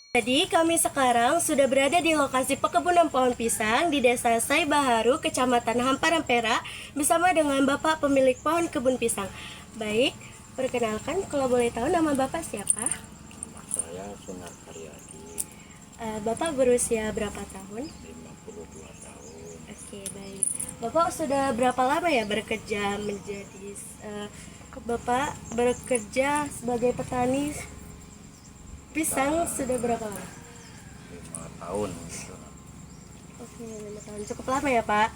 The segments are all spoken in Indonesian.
Jadi kami sekarang sudah berada di lokasi perkebunan pohon pisang di Desa Saibaharu, Kecamatan Hamparan Perak, bersama dengan Bapak pemilik pohon kebun pisang. Baik, perkenalkan kalau boleh tahu nama Bapak siapa? Saya Sunar Karyadi, Bapak berusia berapa tahun? 52 tahun. Oke, baik. Bapak sudah berapa lama ya bekerja menjadi Bapak bekerja sebagai petani pisang sudah berapa lama? 5 tahun gitu. Oke, 5 tahun. Cukup lama ya, Pak.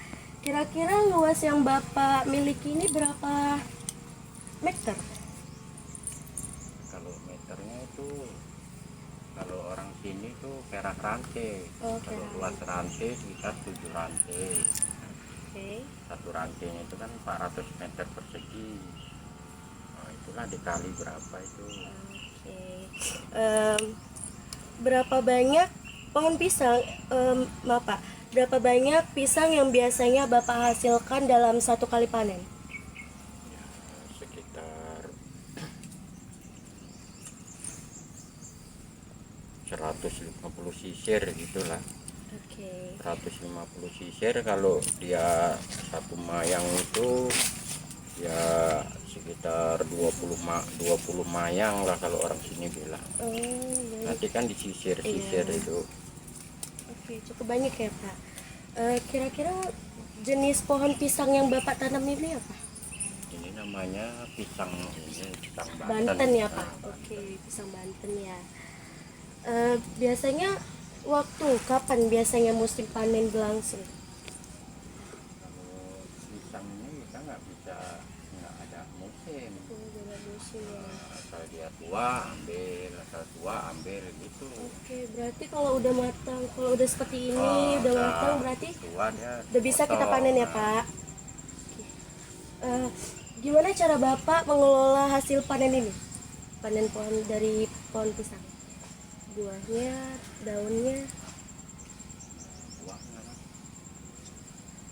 Kira-kira luas yang Bapak miliki ini berapa meter? Kalau meternya itu, kalau orang sini tuh perak rantai. Oh, Kalau perak. luas rantai sekitar 7 rantai. Oke. Satu rantainya itu kan 400 meter persegi. Nah, itulah dikali berapa itu. Oke. Em, berapa banyak pohon pisang, maaf Pak, berapa banyak pisang yang biasanya Bapak hasilkan dalam satu kali panen? Ya, sekitar 150 sisir gitulah. Oke. 150 sisir kalau dia satu mayang itu ya sekitar 20 mayang lah kalau orang sini bilang. Oh, baik. Nanti kan disisir-sisir Iya. itu. Oke, cukup banyak ya Pak. Kira-kira jenis pohon pisang yang Bapak tanam ini apa? Ini namanya pisang, ini pisang Banten. Banten ya Pak. Oke, pisang Banten ya. Biasanya waktu kapan biasanya musim panen berlangsung? Kalau pisang ini kita nggak ada musim. Beda musim ya. Asal dia tua ambil, asal tua ambil gitu. Oke, berarti kalau udah matang, kalau udah seperti ini, Oh, udah matang berarti tua dia udah bisa kita potong. panen ya Nah, Pak. Eh, gimana cara Bapak mengelola hasil panen ini? Panen pohon dari pohon pisang. Buahnya, daunnya. tua nggak, Mas?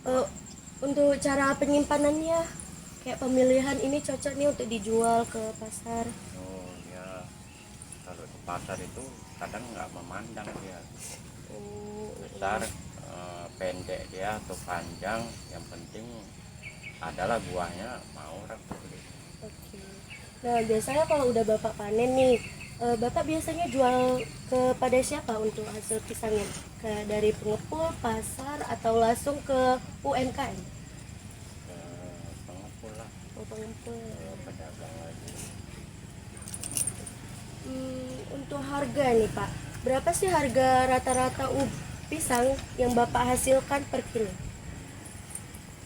Eh, untuk cara penyimpanannya, kayak pemilihan ini cocok nih untuk dijual ke pasar. Oh ya, kalau di pasar itu kadang nggak memandang dia Oh, besar, pendek dia atau panjang, yang penting adalah buahnya mau orang beli. oke. Nah, biasanya kalau udah Bapak panen nih, Bapak biasanya jual kepada siapa untuk hasil pisangnya? Dari pengepul, pasar, atau langsung ke UMKM? Ke pengepul lah, Oh, pengepul. ke pedagang lagi. Untuk harga nih Pak, berapa sih harga rata-rata pisang yang Bapak hasilkan per kilo?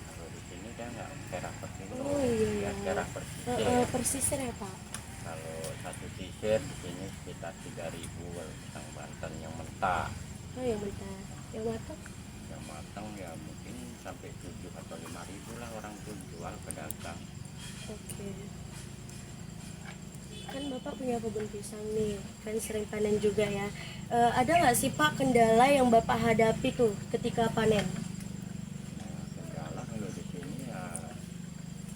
Kalau di sini dia nggak perak per kilo, Oh dia iya, perak per sisir. per sisir ya Pak? Kalau satu sisir di sini sekitar 3.000 kalau pisang Banten yang mentah. Oh yang mentah, yang matang? Yang matang ya mungkin sampai 7 atau 5.000 lah orang tuh jual pedagang. Oke. Kan Bapak punya kebun pisang nih, kan sering panen juga ya. Ada nggak sih Pak kendala yang Bapak hadapi tuh ketika panen? Kendala kalau di sini ya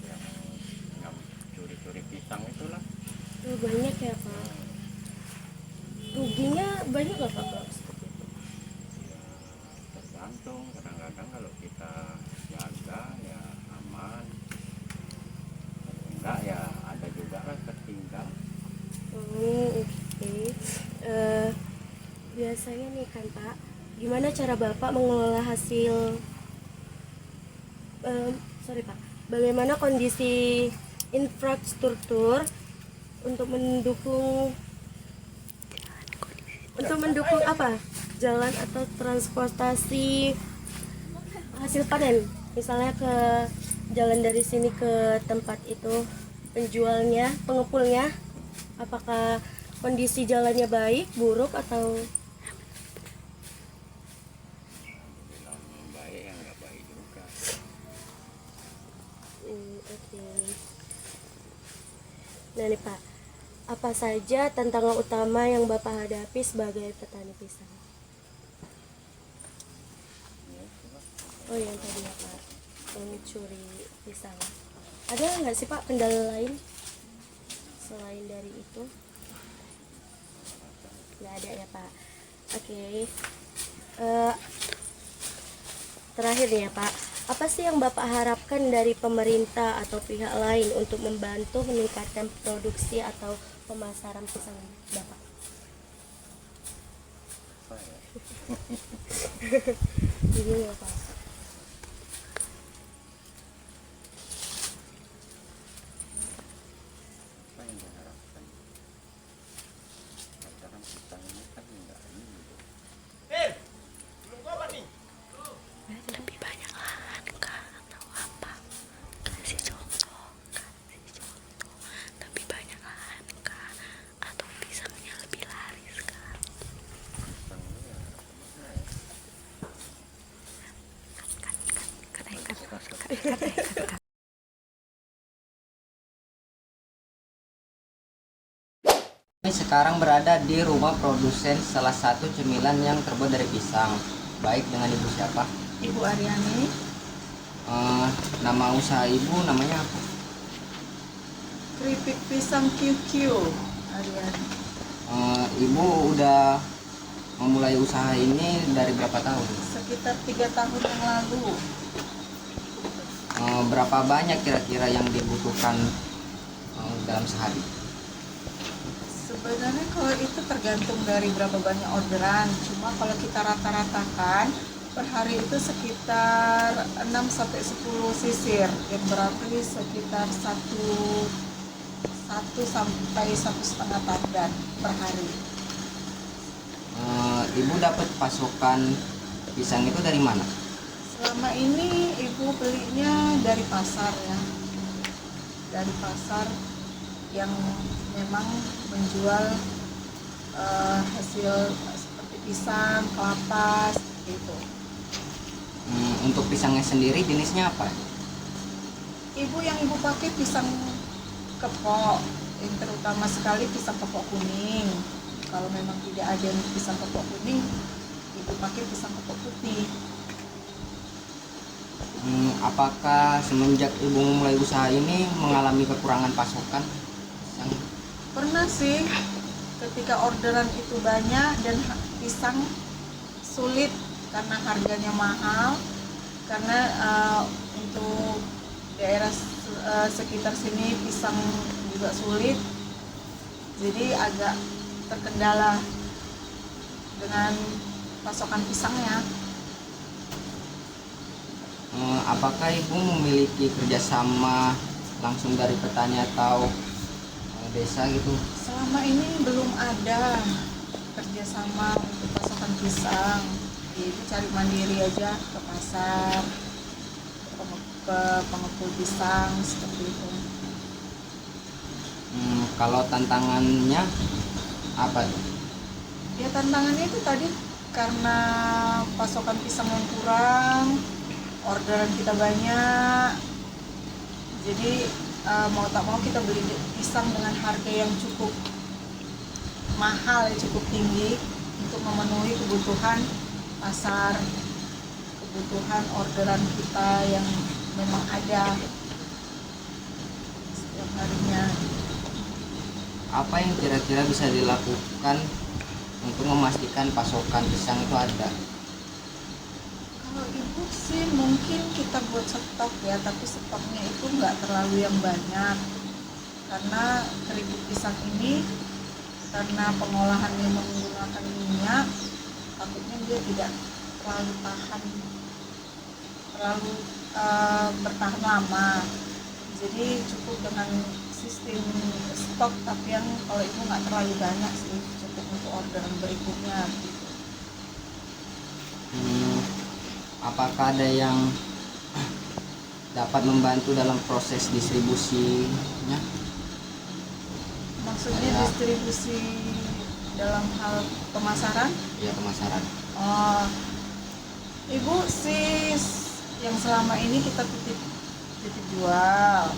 yang ngam curi-curi pisang itulah. Banyak ya Pak. Ruginya banyak nggak Pak kalau seperti itu? Ya tergantung, kadang-kadang kalau kita jaga ya aman, kalau enggak ya ada juga lah tertinggal. Oke. Eh, biasanya nih kan Pak, gimana cara Bapak mengelola hasil? eh, Sorry Pak, bagaimana kondisi infrastruktur untuk mendukung apa? Jalan atau transportasi hasil panen, misalnya ke jalan dari sini ke tempat itu penjualnya, pengepulnya, apakah kondisi jalannya baik, buruk atau Bilang baik ya nggak baik juga. oke. Nah nih Pak, apa saja tantangan utama yang Bapak hadapi sebagai petani pisang? Ya itulah. Oh yang tadi ya Pak, mencuri pisang. Ada nggak sih Pak kendala lain selain dari itu? Nggak ada ya Pak. Oke. Eh, Terakhir nih ya Pak, apa sih yang Bapak harapkan dari pemerintah atau pihak lain untuk membantu meningkatkan produksi atau pemasaran pisang Bapak? Apa ya? Ini ya Pak. Apa yang diharapkan? Karena pisang ini kan enggak ini gitu. Lebih banyak lahan kah atau apa? Kasih contoh, lebih banyak lahan kah atau pisangnya lebih laris kah? Pisang ini ya kemana ya? Kata Kami sekarang berada di rumah produsen salah satu cemilan yang terbuat dari pisang. Baik, dengan ibu siapa? Ibu Aryani, Nama usaha ibu namanya apa? keripik pisang QQ. Aryani, Ibu udah memulai usaha ini dari berapa tahun? sekitar 3 tahun yang lalu. Berapa banyak kira-kira yang dibutuhkan dalam sehari? Sebenarnya kalau itu tergantung dari berapa banyak orderan. Cuma kalau kita rata-ratakan per hari itu sekitar 6 sampai 10 sisir, yang berarti sekitar 1 sampai 1,5 tandan per hari. Ibu dapat pasokan pisang itu dari mana? Selama ini ibu belinya dari pasar ya, dari pasar yang memang menjual hasil seperti pisang, kelapa, seperti itu. Untuk pisangnya sendiri jenisnya apa? Yang ibu pakai pisang kepok, yang terutama sekali pisang kepok kuning. Kalau memang tidak ada yang pisang kepok kuning, ibu pakai pisang kepok putih. Apakah semenjak ibu mulai usaha ini mengalami kekurangan pasokan pisang? Pernah sih, ketika orderan itu banyak dan pisang sulit karena harganya mahal, karena untuk daerah sekitar sini pisang juga sulit, jadi agak terkendala dengan pasokan pisangnya. Apakah ibu memiliki kerjasama langsung dari petani atau desa gitu? Selama ini belum ada kerjasama untuk pasokan pisang, jadi cari mandiri aja ke pasar, ke pengepul pisang seperti itu. Kalau tantangannya apa? Ya tantangannya itu tadi karena pasokan pisang yang kurang, orderan kita banyak, jadi mau tak mau kita beli pisang dengan harga yang cukup mahal, cukup tinggi untuk memenuhi kebutuhan pasar, kebutuhan orderan kita yang memang ada setiap harinya. Apa yang kira-kira bisa dilakukan untuk memastikan pasokan pisang itu ada? Kalau ibu sih mungkin kita buat stok ya, tapi stoknya itu nggak terlalu yang banyak, karena keripik pisang ini karena pengolahannya menggunakan minyak, takutnya dia tidak terlalu bertahan lama. Jadi cukup dengan sistem stok, tapi yang kalau itu nggak terlalu banyak sih, cukup untuk orderan berikutnya gitu. Apakah ada yang dapat membantu dalam proses distribusinya? Maksudnya Ya. distribusi dalam hal pemasaran? Ya, pemasaran. Oh, ibu sih yang selama ini kita titip jual.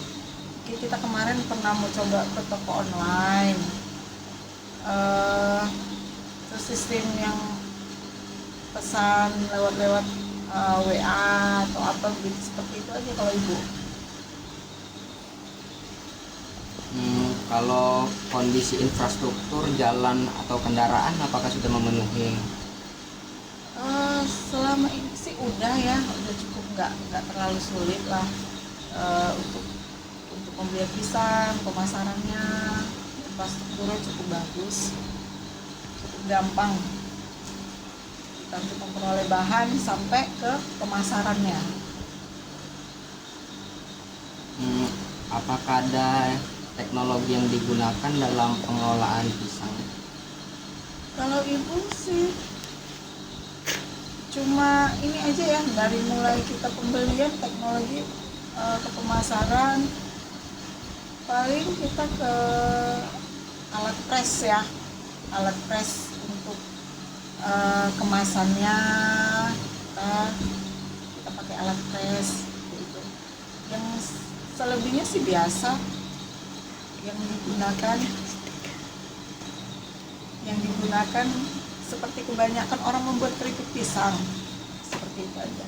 Kita kemarin pernah mau coba ke toko online, terus sistem yang pesan lewat WA atau apa gitu, seperti itu aja kalau ibu. Kalau kondisi infrastruktur jalan atau kendaraan apakah sudah memenuhi? Selama ini sih udah ya, udah cukup, nggak terlalu sulit lah untuk pembelian pisang, pemasarannya, infrastrukturnya cukup bagus, cukup gampang kita untuk memperoleh bahan sampai ke pemasarannya. Apakah ada teknologi yang digunakan dalam pengelolaan pisang? Kalau ibu sih cuma ini aja ya, dari mulai kita pembelian teknologi ke pemasaran, paling kita ke alat press ya, alat press untuk kemasannya, kita pakai alat press gitu. Yang selebihnya sih biasa yang digunakan seperti kebanyakan orang membuat keripik pisang, seperti itu aja.